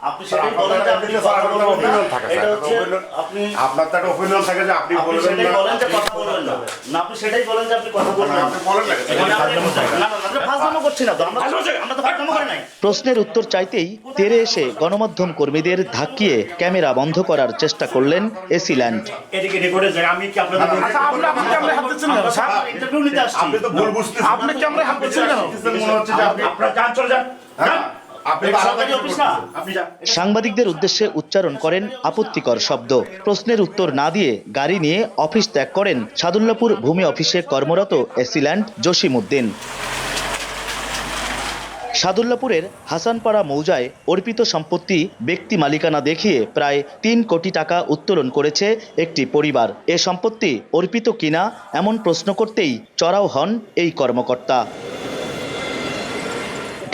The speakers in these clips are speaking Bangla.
আপনি সেটাই বলেন যে আপনি কথা বলবেন না। এটা হচ্ছে আপনি আপনার তো একটা opinion থাকে যে আপনি আপনি বলবেন সেটাই না। বলেন যে কথা বলবেন না। না, আপনি সেটাই বলেন যে আপনি কথা বলবেন না। আপনি বলেন না। মানে না, আমরা ফাজলামো করছি না তো, আমরা তো ফাজলামো করে নাই। প্রশ্নের উত্তর চাইতেই তেরে এসে গণমাধ্যম কর্মীদের ধাক্কিয়ে ক্যামেরা বন্ধ করার চেষ্টা করলেন এসিল্যান্ড। এদিকে রেকর্ডে যায়, আমি কি আপনাদের আপনি ক্যামেরা হাত দিচ্ছেন কেন স্যার? ইন্টারভিউ নিতে আসছি। আপনি তো ভুল বুঝতেছেন। আপনি ক্যামেরা হাত দিচ্ছেন কেন? মনে হচ্ছে যে আপনি আপনারা যান, চলে যান। হ্যাঁ, আপনি এটা তো সরকারি আলাদা অফিস কিছু না, করছেন। আপনি যান। সাংবাদিকদের উদ্দেশ্যে উচ্চারণ করেন আপত্তিকর শব্দ। প্রশ্নের উত্তর না দিয়ে গাড়ি নিয়ে অফিস ত্যাগ করেন সাদুল্লাপুর ভূমি অফিসে কর্মরত এসিল্যান্ড জসিমউদ্দিন। সাদুল্লাপুরের হাসানপাড়া মৌজায় অর্পিত সম্পত্তি ব্যক্তি মালিকানা দেখিয়ে প্রায় ৩ কোটি টাকা উত্তোলন করেছে একটি পরিবার। এ সম্পত্তি অর্পিত কিনা এমন প্রশ্ন করতেই চড়াও হন এই কর্মকর্তা।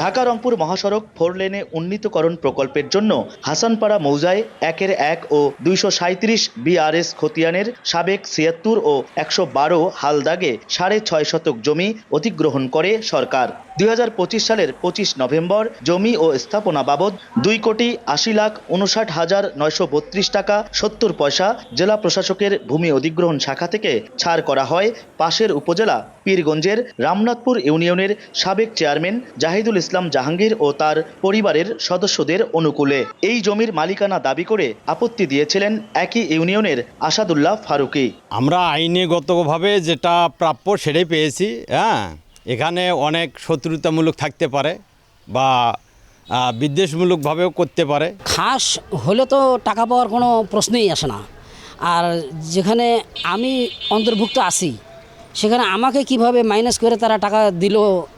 ঢাকা রংপুর মহাসড়ক 4 লেনে উন্নীতকরণ প্রকল্পের জন্য হাসানপাড়া মৌজায় ১-১ ও ২৩৭ বিআরএস খতিয়ানের সাবেক ৭৬ ও ১১২ হাল দাগে ৬.৫ শতক জমি অধিগ্রহণ করে সরকার। ২০২৫ সালের ২৫ নভেম্বর জমি ও স্থাপনা বাবদ ২,৫৯,৫৯৩ টাকা ৭০ পয়সা জেলা প্রশাসকের ভূমি অধিগ্রহণ শাখা থেকে ছাড় করা হয় পাশের উপজেলা পীরগঞ্জের রামনাথপুর ইউনিয়নের সাবেক চেয়ারম্যান জাহিদুল ইসলাম জাহাঙ্গীর ও তার পরিবারের সদস্যদের অনুকূলে। এই জমির মালিকানা দাবি করে আপত্তি দিয়েছিলেন একই ইউনিয়নের আসাদুল্লাহ ফারুকী। আমরা আইনগতভাবে যেটা প্রাপ্য সেটাই পেয়েছি। হ্যাঁ, এখানে অনেক শত্রুতামূলক থাকতে পারে বা বিদ্বেষমূলকভাবেও করতে পারে। খাস হলে তো টাকা পাওয়ার কোনো প্রশ্নই আসে না। আর যেখানে আমি অন্তর্ভুক্ত আছি সেখানে আমাকে কিভাবে মাইনাস করে তারা টাকা দিল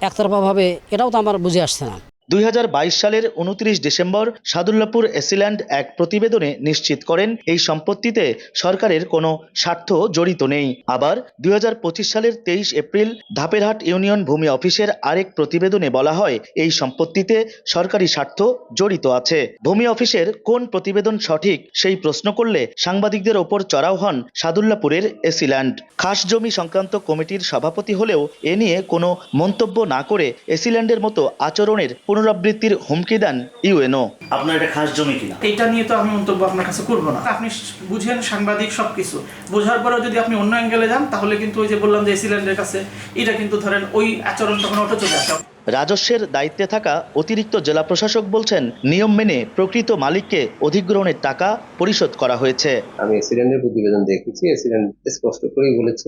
একতরফাভাবে, এটাও তো আমার বুঝে আসছে না। ২০২২ সালের ২৯ ডিসেম্বর সাদুল্লাপুর এসিল্যান্ড এক প্রতিবেদনে নিশ্চিত করেন এই সম্পত্তিতে সরকারের কোনো স্বার্থ জড়িত নেই। আবার ২০২৫ সালের ২৩ এপ্রিল ধাপেরহাট ইউনিয়ন ভূমি অফিসের আরেক প্রতিবেদনে বলা হয় এই সম্পত্তিতে সরকারি স্বার্থ জড়িত আছে। ভূমি অফিসের কোন প্রতিবেদন সঠিক সেই প্রশ্ন করলে সাংবাদিকদের ওপর চড়াও হন সাদুল্লাপুরের এসিল্যান্ড। খাস জমি সংক্রান্ত কমিটির সভাপতি হলেও এ নিয়ে কোনো মন্তব্য না করে এসিল্যান্ডের মতো আচরণের পুনরাবৃত্তির হুমকি দেন ইউএনও। আপনার এটা খাস জমি কিনা এটা নিয়ে তো আমি মন্তব্য আপনার কাছে করবো না। আপনি বুঝেন সাংবাদিক সবকিছু বোঝার পরেও যদি আপনি অন্য অ্যাঙ্গেলে যান তাহলে কিন্তু ওই যে বললাম যে এসিল্যান্ডের কাছে এটা কিন্তু ধরেন ওই আচরণ তখন ওটা চলে আসে। রাজস্বের দায়িত্বে থাকা অতিরিক্ত জেলা প্রশাসক বলছেন নিয়ম মেনে প্রকৃত মালিককে অধিগ্রহণের টাকা পরিশোধ করা হয়েছে। আমি এসিল্যান্ডের প্রতিবেদন দেখেছি, এসিল্যান্ড স্পষ্ট করেই বলেছে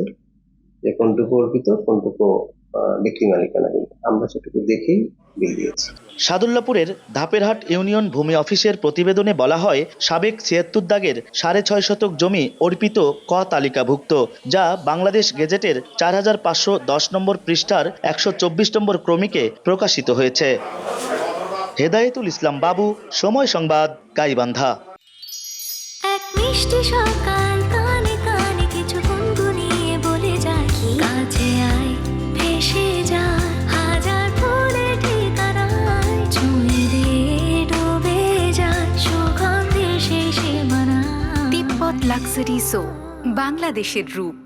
যে কোনটুকু অর্পিত কোনটুকু ব্যক্তি মালিকানা, আমরা সেটুকু দেখেই বিল দিয়েছি। সাদুল্লাপুরের ধাপেরহাট ইউনিয়ন ভূমি অফিসের প্রতিবেদনে বলা হয় সাবেক ৭৬ দাগের ৬.৫ শতক জমি অর্পিত ক তালিকাভুক্ত, যা বাংলাদেশ গেজেটের ৪৫১০ নম্বর পৃষ্ঠার ১২৪ নম্বর ক্রমিকে প্রকাশিত হয়েছে। হেদায়েতুল ইসলাম বাবু, সময় সংবাদ, গাইবান্ধা। এক মিষ্টি সকাল কানে কানে কিছু গুনগুনিয়ে বলে যায় কাছে আয় ভেসে যায় হাজার ফুলের ঠিকানায় ছুঁয়ে দিয়ে ডুবে যায় সুগন্ধে সেই সীমানা। তিব্বত লাক্সারি সো, বাংলাদেশের রূপ।